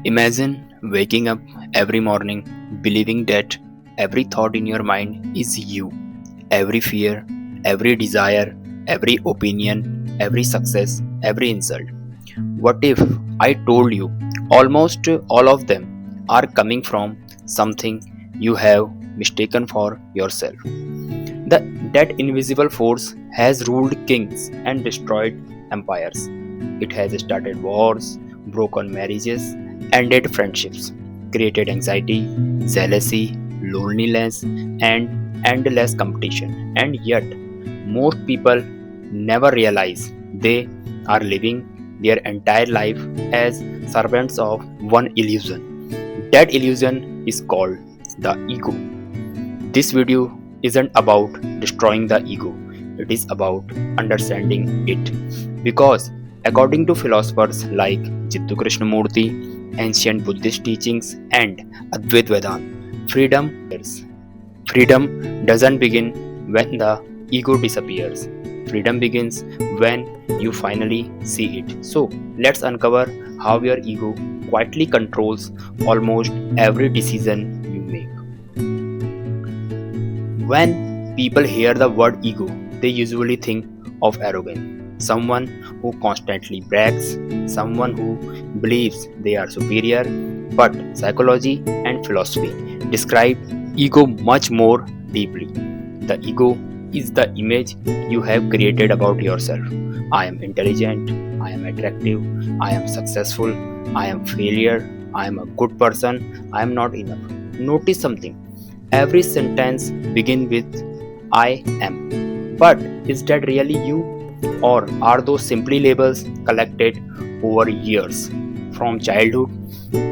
Imagine waking up every morning believing that every thought in your mind is you. Every fear, every desire, every opinion, every success, every insult. What if I told you almost all of them are coming from something you have mistaken for yourself? That invisible force has ruled kings and destroyed empires. It has started wars, broken marriages, ended friendships, created anxiety, jealousy, loneliness, and endless competition. And yet, most people never realize they are living their entire life as servants of one illusion. That illusion is called the ego. This video isn't about destroying the ego, it is about understanding it. Because, according to philosophers like Jiddu Krishnamurti, ancient Buddhist teachings, and Advaita Vedanta, freedom doesn't begin when the ego disappears. Freedom begins when you finally see it. So, let's uncover how your ego quietly controls almost every decision you make. When people hear the word ego, they usually think of arrogance, someone who constantly brags, someone who believes they are superior. But psychology and philosophy describe ego much more deeply. The ego is the image you have created about yourself. I am intelligent, I am attractive, I am successful, I am failure, I am a good person, I am not enough. Notice something. Every sentence begins with I am. But is that really you? Or are those simply labels collected over years? From childhood,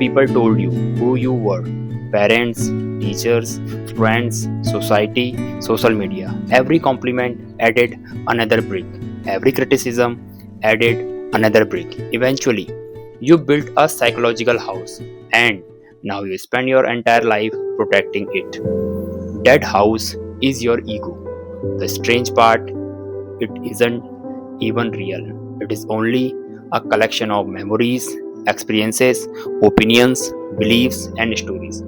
people told you who you were. Parents, teachers, friends, society, social media. Every compliment added another brick. Every criticism added another brick. Eventually, you built a psychological house, and now you spend your entire life protecting it. That house is your ego. The strange part, it isn't even real. It is only a collection of memories, experiences, opinions, beliefs, and stories.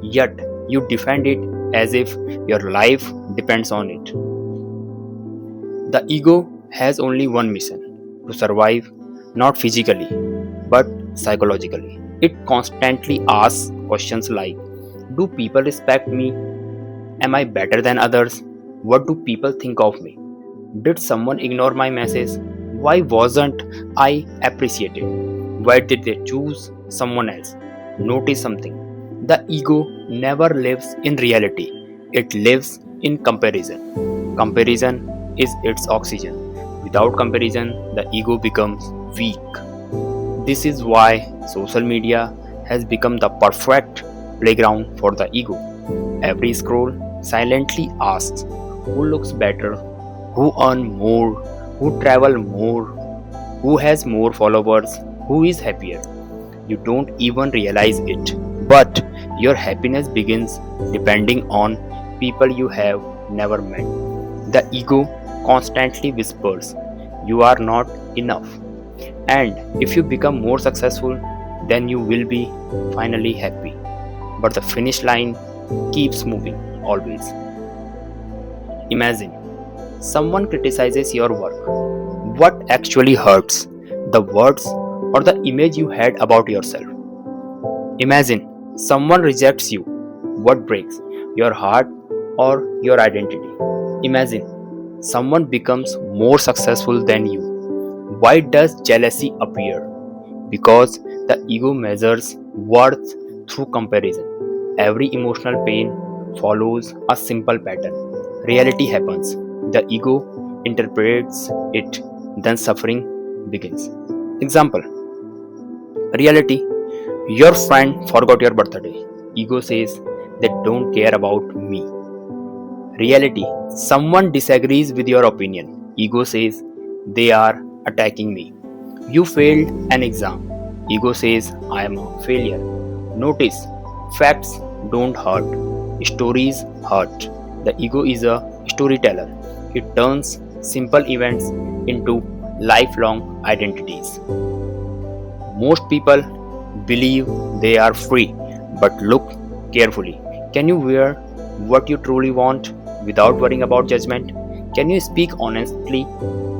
Yet, you defend it as if your life depends on it. The ego has only one mission: to survive, not physically, but psychologically. It constantly asks questions like: do people respect me? Am I better than others? What do people think of me? Did someone ignore my message? Why wasn't I appreciated? Why did they choose someone else? Notice something. The ego never lives in reality, it lives in comparison. Comparison is its oxygen. Without comparison, the ego becomes weak. This is why social media has become the perfect playground for the ego. Every scroll silently asks who looks better, who earn more, who travel more, who has more followers, who is happier. You don't even realize it. But your happiness begins depending on people you have never met. The ego constantly whispers, you are not enough. And if you become more successful, then you will be finally happy. But the finish line keeps moving, always. Imagine someone criticizes your work. What actually hurts? The words or the image you had about yourself? Imagine someone rejects you. What breaks? Your heart or your identity? Imagine someone becomes more successful than you. Why does jealousy appear? Because the ego measures worth through comparison. Every emotional pain follows a simple pattern. Reality happens. The ego interprets it, then suffering begins. Example: reality: your friend forgot your birthday. Ego says they don't care about me. Reality: someone disagrees with your opinion. Ego says they are attacking me. You failed an exam. Ego says I am a failure. Notice, facts don't hurt, stories hurt. The ego is a storyteller. It turns simple events into lifelong identities. Most people believe they are free, but look carefully. Can you wear what you truly want without worrying about judgment? Can you speak honestly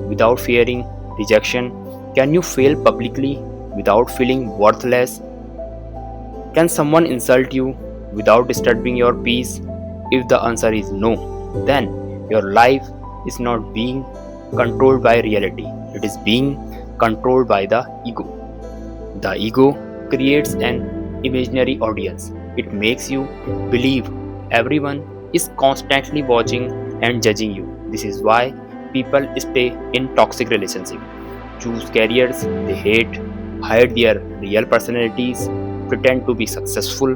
without fearing rejection? Can you fail publicly without feeling worthless? Can someone insult you without disturbing your peace? If the answer is no, then your life is not being controlled by reality, it is being controlled by the ego. The ego creates an imaginary audience. It makes you believe everyone is constantly watching and judging you. This is why people stay in toxic relationships, choose careers they hate, hide their real personalities, pretend to be successful,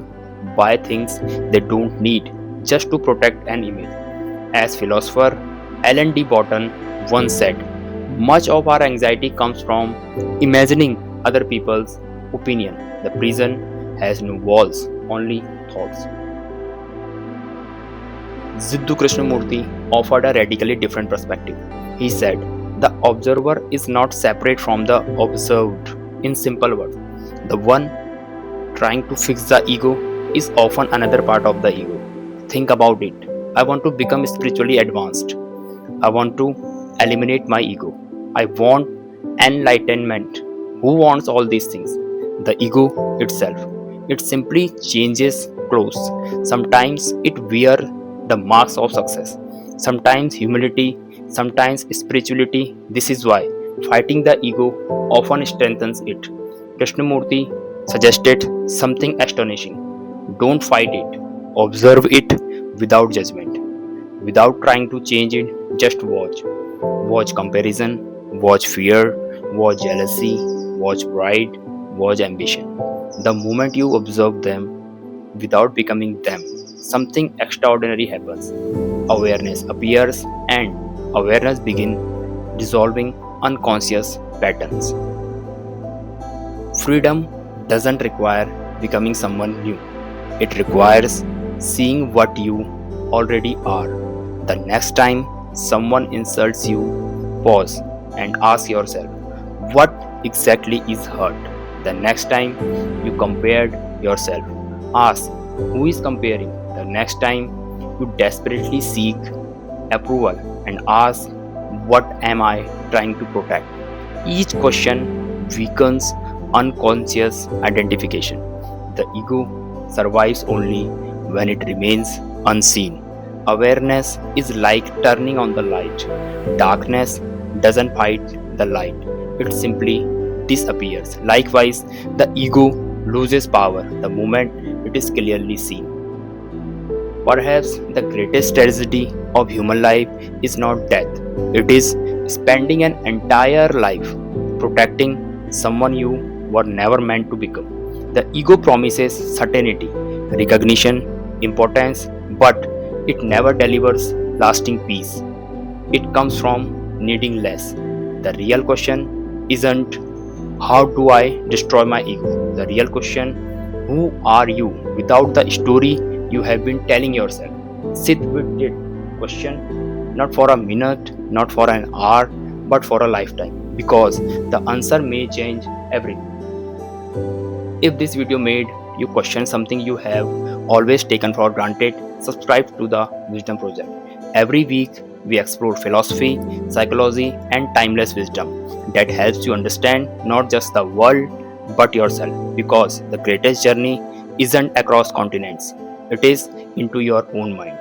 buy things they don't need just to protect an image. As philosopher Alan D. Barton once said, much of our anxiety comes from imagining other people's opinion. The prison has no walls, only thoughts. Jiddu Krishnamurti offered a radically different perspective. He said, the observer is not separate from the observed. In simple words, the one trying to fix the ego is often another part of the ego. Think about it. I want to become spiritually advanced. I want to eliminate my ego. I want enlightenment. Who wants all these things? The ego itself. It simply changes clothes. Sometimes it wears the marks of success. Sometimes humility, sometimes spirituality. This is why fighting the ego often strengthens it. Krishnamurti suggested something astonishing. Don't fight it. Observe it without judgment. Without trying to change it, just watch. Watch comparison, watch fear, watch jealousy, watch pride, watch ambition. The moment you observe them without becoming them, something extraordinary happens. Awareness appears and awareness begins dissolving unconscious patterns. Freedom doesn't require becoming someone new. It requires seeing what you already are. The next time someone insults you, pause and ask yourself, what exactly is hurt? The next time you compared yourself, ask, who is comparing? The next time you desperately seek approval and ask, what am I trying to protect? Each question weakens unconscious identification. The ego survives only when it remains unseen. Awareness is like turning on the light. Darkness doesn't fight the light, it simply disappears. Likewise, the ego loses power the moment it is clearly seen. Perhaps the greatest tragedy of human life is not death, it is spending an entire life protecting someone you were never meant to become. The ego promises certainty, recognition, importance, but it never delivers lasting peace. It comes from needing less. The real question isn't how do I destroy my ego? The real question, who are you without the story you have been telling yourself? Sit with it question not for a minute, not for an hour, but for a lifetime because the answer may change everything. If this video made you question something you have always taken for granted, subscribe to the Wisdom Project. Every week, we explore philosophy, psychology, and timeless wisdom that helps you understand not just the world but yourself. Because the greatest journey isn't across continents, it is into your own mind.